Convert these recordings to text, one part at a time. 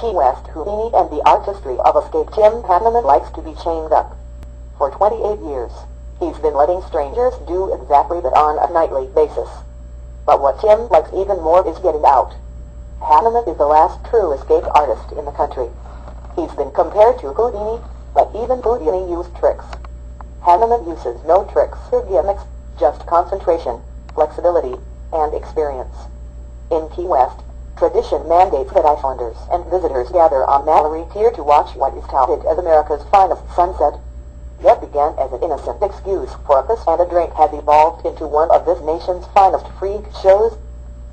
Key West Houdini and the artistry of escape. Tim Hanneman likes to be chained up. For 28 years, he's been letting strangers do exactly that on a nightly basis. But what Tim likes even more is getting out. Hanneman is the last true escape artist in the country. He's been compared to Houdini, but even Houdini used tricks. Hanneman uses no tricks or gimmicks, just concentration, flexibility, and experience. In Key West, tradition mandates that Islanders and visitors gather on Mallory Pier to watch what is touted as America's finest sunset. What began as an innocent excuse for a piss and a drink has evolved into one of this nation's finest freak shows.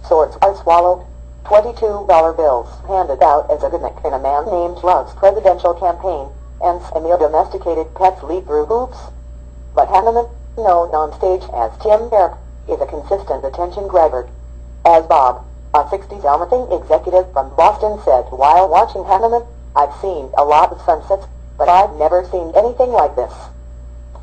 Swords are swallowed, $22 bills handed out as a gimmick in a man named Love's presidential campaign, and semi-domesticated pets leap through hoops. But Hanneman, known on stage as Tim Harp, is a consistent attention grabber. As Bob, a 60s-something executive from Boston, said while watching Hanneman, "I've seen a lot of sunsets, but I've never seen anything like this."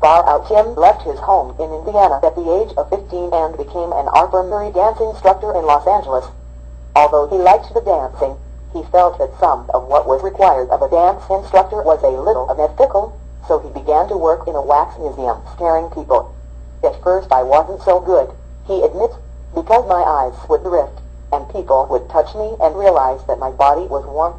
Far out, Tim left his home in Indiana at the age of 15 and became an armory dance instructor in Los Angeles. Although he liked the dancing, he felt that some of what was required of a dance instructor was a little unethical, so he began to work in a wax museum scaring people. "At first I wasn't so good," he admits, "because my eyes would drift, and people would touch me and realize that my body was warm."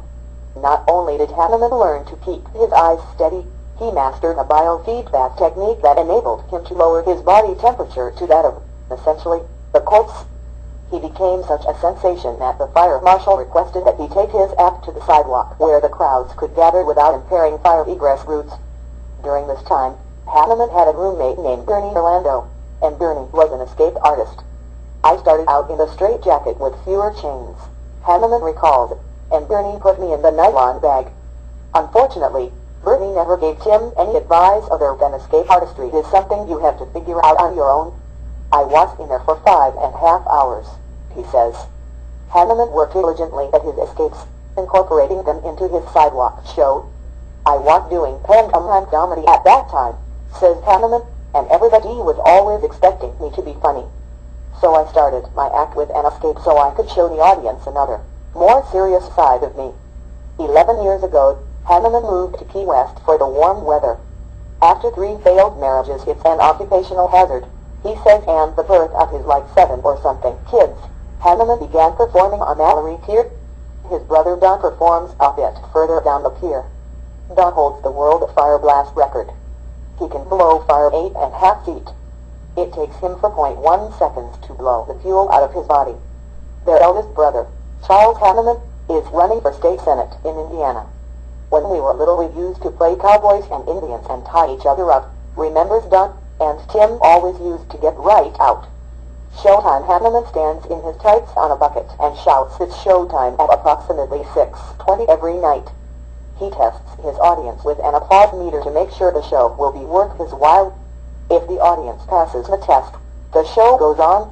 Not only did Hanneman learn to keep his eyes steady, he mastered a biofeedback technique that enabled him to lower his body temperature to that of, essentially, the corpse. He became such a sensation that the fire marshal requested that he take his act to the sidewalk where the crowds could gather without impairing fire egress routes. During this time, Hanneman had a roommate named Bernie Orlando, and Bernie was an escape artist. "I started out in a straitjacket with fewer chains," Hanneman recalls, "and Bernie put me in the nylon bag. Unfortunately, Bernie never gave Tim any advice other than escape artistry is something you have to figure out on your own. I was in there for 5.5 hours, he says. Hanneman worked diligently at his escapes, incorporating them into his sidewalk show. "I was doing pantomime comedy at that time," says Hanneman, "and everybody was always expecting me to be funny. So I started my act with an escape so I could show the audience another, more serious side of me." 11 years ago, Hanneman moved to Key West for the warm weather. After 3 failed marriages, it's an occupational hazard, he says, and the birth of his 7 or something kids, Hanneman began performing on Mallory Pier. His brother Don performs a bit further down the pier. Don holds the world fire blast record. He can blow fire 8.5 feet. It takes him 4.1 seconds to blow the fuel out of his body. Their eldest brother, Charles Hanneman, is running for state senate in Indiana. "When we were little we used to play cowboys and Indians and tie each other up," remembers Don, "and Tim always used to get right out." Showtime. Hanneman stands in his tights on a bucket and shouts it's showtime at approximately 6:20 every night. He tests his audience with an applause meter to make sure the show will be worth his while. If the audience passes the test, the show goes on.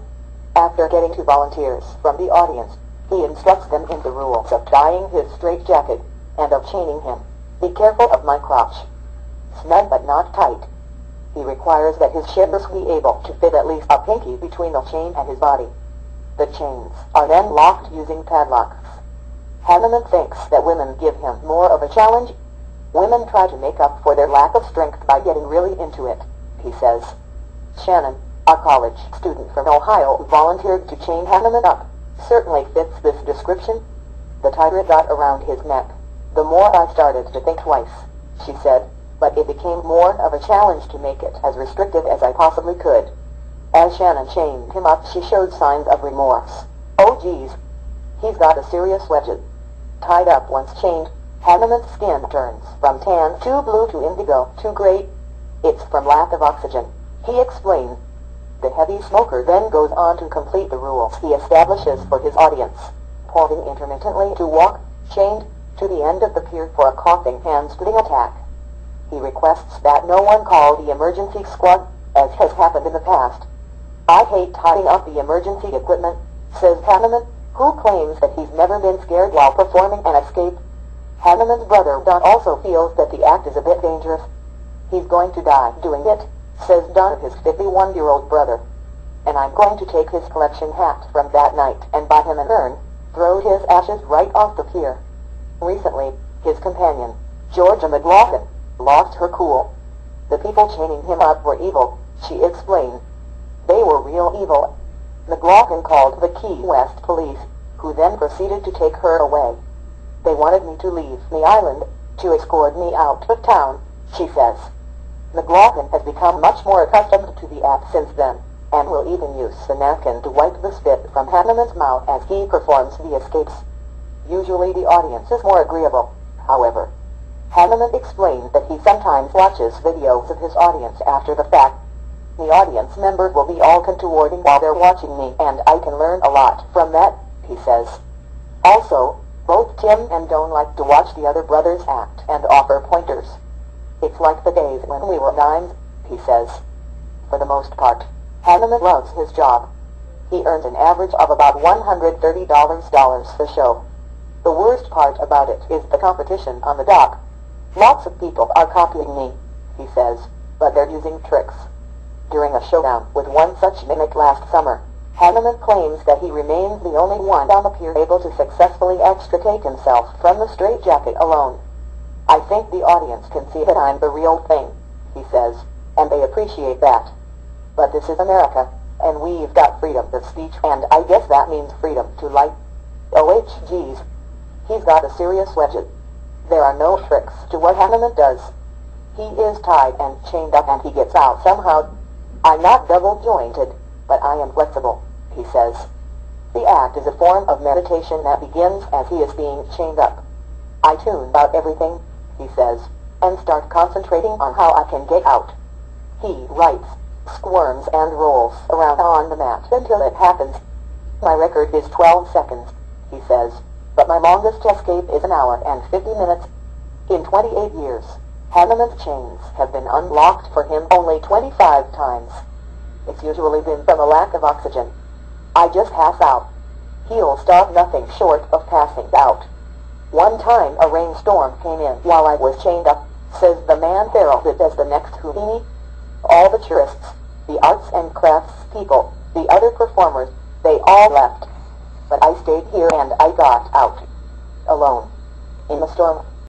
After getting 2 volunteers from the audience, he instructs them in the rules of tying his straitjacket and of chaining him. "Be careful of my crotch. Snug but not tight." He requires that his shivers be able to fit at least a pinky between the chain and his body. The chains are then locked using padlocks. Hanneman thinks that women give him more of a challenge. "Women try to make up for their lack of strength by getting really into it," he says. Shannon, a college student from Ohio who volunteered to chain Hanneman up, certainly fits this description. "The tighter it got around his neck, the more I started to think twice," she said, "but it became more of a challenge to make it as restrictive as I possibly could." As Shannon chained him up, she showed signs of remorse. "Oh geez, he's got a serious wedge." Tied up once chained, Hanneman's skin turns from tan to blue to indigo to gray. "It's from lack of oxygen," he explained. The heavy smoker then goes on to complete the rules he establishes for his audience, pausing intermittently to walk, chained, to the end of the pier for a coughing hamstring attack. He requests that no one call the emergency squad, as has happened in the past. "I hate tying up the emergency equipment," says Hanneman, who claims that he's never been scared while performing an escape. Hanneman's brother Don also feels that the act is a bit dangerous. "He's going to die doing it," says Don, his 51-year-old brother. "And I'm going to take his collection hat from that night and buy him an urn, throw his ashes right off the pier." Recently, his companion, Georgia McLaughlin, lost her cool. The people chaining him up were evil, she explained. They were real evil. McLaughlin called the Key West police, who then proceeded to take her away. They wanted me to leave the island, to escort me out of town, she says. McLaughlin has become much more accustomed to the act since then, and will even use the napkin to wipe the spit from Hanneman's mouth as he performs the escapes. Usually the audience is more agreeable, however. Hanneman explained that he sometimes watches videos of his audience after the fact. The audience members will be all contorting while they're watching me, and I can learn a lot from that, he says. Also, both Tim and Don like to watch the other brothers act and offer pointers. It's like the days when we were dimes, he says. For the most part, Hanneman loves his job. He earns an average of about $130 a show. The worst part about it is the competition on the dock. Lots of people are copying me, he says, but they're using tricks. During a showdown with one such mimic last summer, Hanneman claims that he remained the only one on the pier able to successfully extricate himself from the straitjacket alone. I think the audience can see that I'm the real thing, he says, and they appreciate that. But this is America, and we've got freedom of speech, and I guess that means freedom to lie. OHGs. He's got a serious wedge. There are no tricks to what Hanneman does. He is tied and chained up and he gets out somehow. I'm not double-jointed, but I am flexible, he says. The act is a form of meditation that begins as he is being chained up. I tune out everything, he says, and start concentrating on how I can get out. He writes, squirms and rolls around on the mat until it happens. My record is 12 seconds, he says, but my longest escape is an hour and 50 minutes. In 28 years, Hanneman's chains have been unlocked for him only 25 times. It's usually been from a lack of oxygen. I just pass out. He'll stop nothing short of passing out. One time a rainstorm came in while I was chained up, says the man heralded as the next Houdini. All the tourists, the arts and crafts people, the other performers, they all left. But I stayed here and I got out. Alone. In the storm.